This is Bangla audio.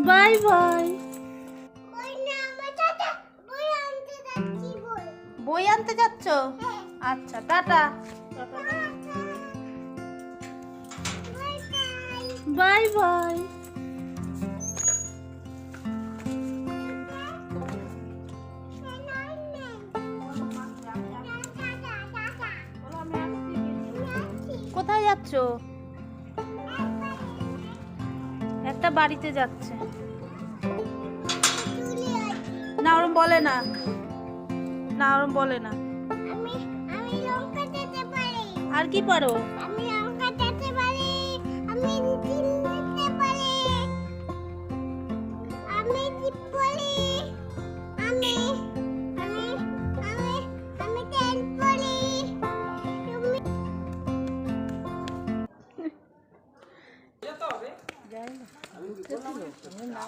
Bye bye. বই আনতে যাচ্ছ? আচ্ছা, টাটা। Bye bye. কোথায় যাচ্ছ? একটা বাড়িতে যাচ্ছে। না ওরম বলে না, না ওরম বলে না। আর কি পারো? যাই না।